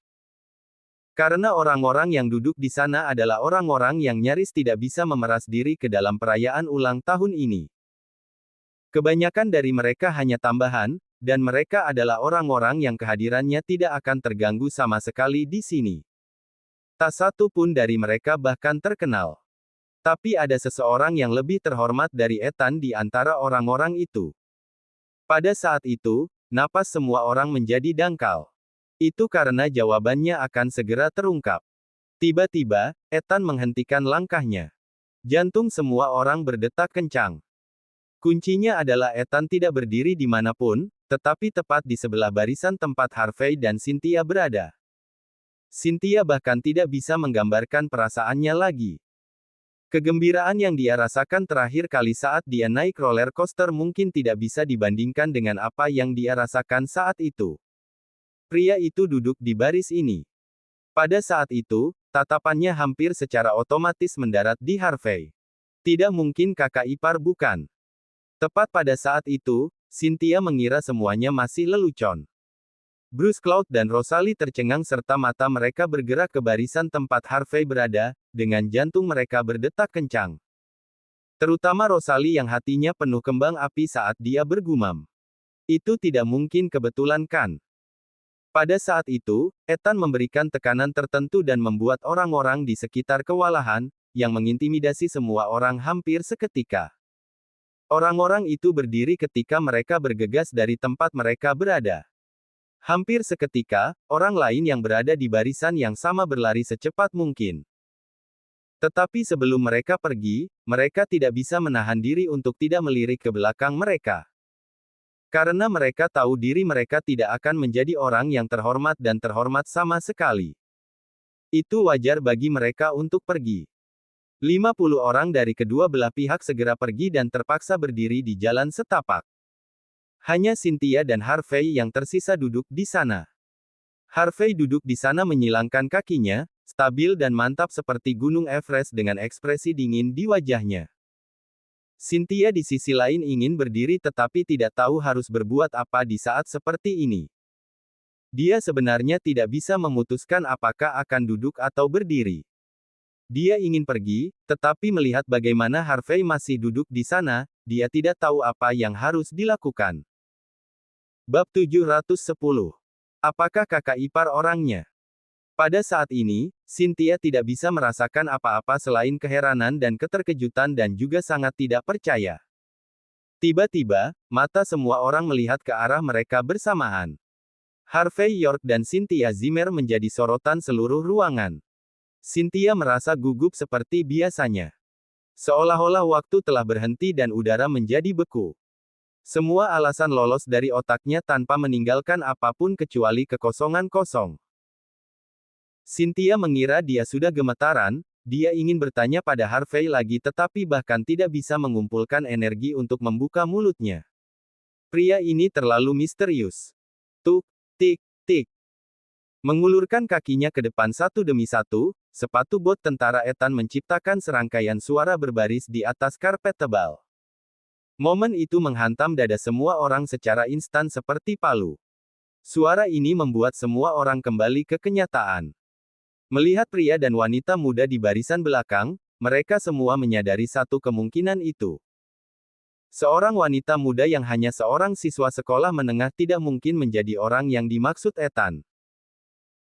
Karena orang-orang yang duduk di sana adalah orang-orang yang nyaris tidak bisa memeras diri ke dalam perayaan ulang tahun ini. Kebanyakan dari mereka hanya tambahan, dan mereka adalah orang-orang yang kehadirannya tidak akan terganggu sama sekali di sini. Tak satu pun dari mereka bahkan terkenal. Tapi ada seseorang yang lebih terhormat dari Ethan di antara orang-orang itu. Pada saat itu, napas semua orang menjadi dangkal. Itu karena jawabannya akan segera terungkap. Tiba-tiba, Ethan menghentikan langkahnya. Jantung semua orang berdetak kencang. Kuncinya adalah Ethan tidak berdiri dimanapun, tetapi tepat di sebelah barisan tempat Harvey dan Cynthia berada. Cynthia bahkan tidak bisa menggambarkan perasaannya lagi. Kegembiraan yang dia rasakan terakhir kali saat dia naik roller coaster mungkin tidak bisa dibandingkan dengan apa yang dia rasakan saat itu. Pria itu duduk di baris ini. Pada saat itu, tatapannya hampir secara otomatis mendarat di Harvey. Tidak mungkin kakak ipar bukan? Tepat pada saat itu, Cynthia mengira semuanya masih lelucon. Bruce Cloud dan Rosalie tercengang serta mata mereka bergerak ke barisan tempat Harvey berada, dengan jantung mereka berdetak kencang. Terutama Rosalie yang hatinya penuh kembang api saat dia bergumam. Itu tidak mungkin kebetulan kan? Pada saat itu, Ethan memberikan tekanan tertentu dan membuat orang-orang di sekitar kewalahan, yang mengintimidasi semua orang hampir seketika. Orang-orang itu berdiri ketika mereka bergegas dari tempat mereka berada. Hampir seketika, orang lain yang berada di barisan yang sama berlari secepat mungkin. Tetapi sebelum mereka pergi, mereka tidak bisa menahan diri untuk tidak melirik ke belakang mereka. Karena mereka tahu diri mereka tidak akan menjadi orang yang terhormat dan terhormat sama sekali. Itu wajar bagi mereka untuk pergi. 50 orang dari kedua belah pihak segera pergi dan terpaksa berdiri di jalan setapak. Hanya Cynthia dan Harvey yang tersisa duduk di sana. Harvey duduk di sana menyilangkan kakinya, stabil dan mantap seperti Gunung Everest dengan ekspresi dingin di wajahnya. Cynthia di sisi lain ingin berdiri tetapi tidak tahu harus berbuat apa di saat seperti ini. Dia sebenarnya tidak bisa memutuskan apakah akan duduk atau berdiri. Dia ingin pergi, tetapi melihat bagaimana Harvey masih duduk di sana, dia tidak tahu apa yang harus dilakukan. Bab 710. Apakah kakak ipar orangnya? Pada saat ini, Cynthia tidak bisa merasakan apa-apa selain keheranan dan keterkejutan dan juga sangat tidak percaya. Tiba-tiba, mata semua orang melihat ke arah mereka bersamaan. Harvey York dan Cynthia Zimmer menjadi sorotan seluruh ruangan. Cynthia merasa gugup seperti biasanya. Seolah-olah waktu telah berhenti dan udara menjadi beku. Semua alasan lolos dari otaknya tanpa meninggalkan apapun kecuali kekosongan kosong. Cynthia mengira dia sudah gemetaran, dia ingin bertanya pada Harvey lagi tetapi bahkan tidak bisa mengumpulkan energi untuk membuka mulutnya. Pria ini terlalu misterius. Tuk, tik, tik. Mengulurkan kakinya ke depan satu demi satu, sepatu bot tentara Ethan menciptakan serangkaian suara berbaris di atas karpet tebal. Momen itu menghantam dada semua orang secara instan seperti palu. Suara ini membuat semua orang kembali ke kenyataan. Melihat pria dan wanita muda di barisan belakang, mereka semua menyadari satu kemungkinan itu. Seorang wanita muda yang hanya seorang siswa sekolah menengah tidak mungkin menjadi orang yang dimaksud Ethan.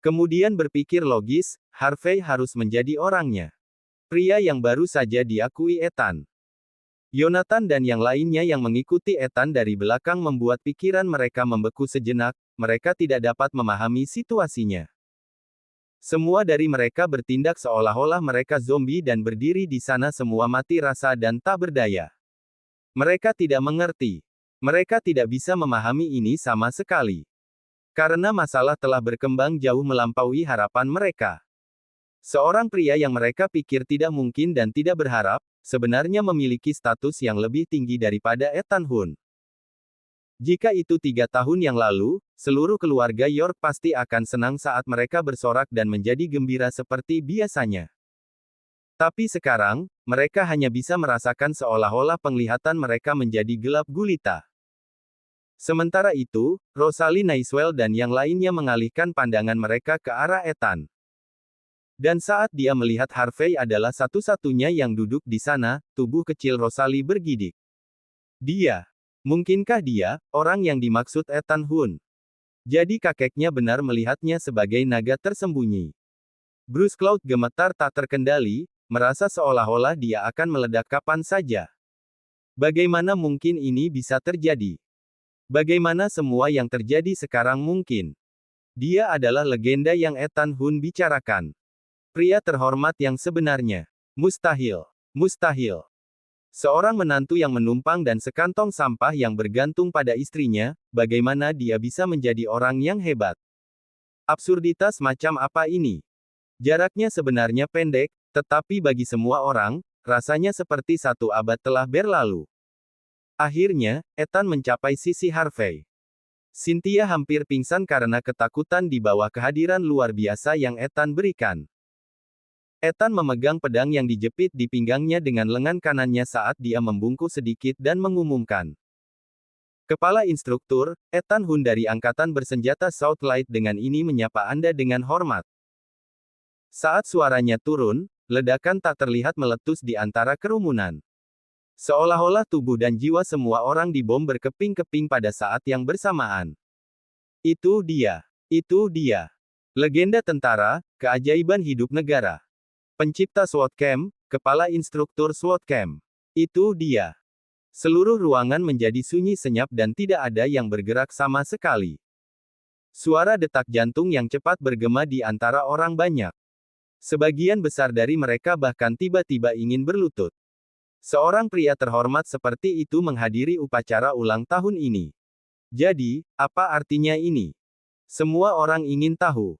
Kemudian berpikir logis, Harvey harus menjadi orangnya. Pria yang baru saja diakui Ethan. Yonathan dan yang lainnya yang mengikuti Ethan dari belakang membuat pikiran mereka membeku sejenak, mereka tidak dapat memahami situasinya. Semua dari mereka bertindak seolah-olah mereka zombie dan berdiri di sana semua mati rasa dan tak berdaya. Mereka tidak mengerti. Mereka tidak bisa memahami ini sama sekali. Karena masalah telah berkembang jauh melampaui harapan mereka. Seorang pria yang mereka pikir tidak mungkin dan tidak berharap, sebenarnya memiliki status yang lebih tinggi daripada Ethan Hunt. Jika itu 3 tahun yang lalu, seluruh keluarga York pasti akan senang saat mereka bersorak dan menjadi gembira seperti biasanya. Tapi sekarang, mereka hanya bisa merasakan seolah-olah penglihatan mereka menjadi gelap gulita. Sementara itu, Rosalie Nightingale dan yang lainnya mengalihkan pandangan mereka ke arah Ethan. Dan saat dia melihat Harvey adalah satu-satunya yang duduk di sana, tubuh kecil Rosalie bergidik. Mungkinkah dia, orang yang dimaksud Ethan Hunt? Jadi kakeknya benar melihatnya sebagai naga tersembunyi. Bruce Cloud gemetar tak terkendali, merasa seolah-olah dia akan meledak kapan saja. Bagaimana mungkin ini bisa terjadi? Bagaimana semua yang terjadi sekarang mungkin? Dia adalah legenda yang Ethan Hunt bicarakan. Pria terhormat yang sebenarnya. Mustahil. Mustahil. Seorang menantu yang menumpang dan sekantong sampah yang bergantung pada istrinya, bagaimana dia bisa menjadi orang yang hebat? Absurditas macam apa ini? Jaraknya sebenarnya pendek, tetapi bagi semua orang, rasanya seperti 1 abad telah berlalu. Akhirnya, Ethan mencapai sisi Harvey. Cynthia hampir pingsan karena ketakutan di bawah kehadiran luar biasa yang Ethan berikan. Ethan memegang pedang yang dijepit di pinggangnya dengan lengan kanannya saat dia membungkuk sedikit dan mengumumkan. Kepala instruktur, Ethan Hunt dari Angkatan Bersenjata Southlight dengan ini menyapa Anda dengan hormat. Saat suaranya turun, ledakan tak terlihat meletus di antara kerumunan. Seolah-olah tubuh dan jiwa semua orang dibom berkeping-keping pada saat yang bersamaan. Itu dia. Itu dia. Legenda tentara, keajaiban hidup negara. Pencipta SWAT Camp, kepala instruktur SWAT Camp. Itu dia. Seluruh ruangan menjadi sunyi senyap dan tidak ada yang bergerak sama sekali. Suara detak jantung yang cepat bergema di antara orang banyak. Sebagian besar dari mereka bahkan tiba-tiba ingin berlutut. Seorang pria terhormat seperti itu menghadiri upacara ulang tahun ini. Jadi, apa artinya ini? Semua orang ingin tahu.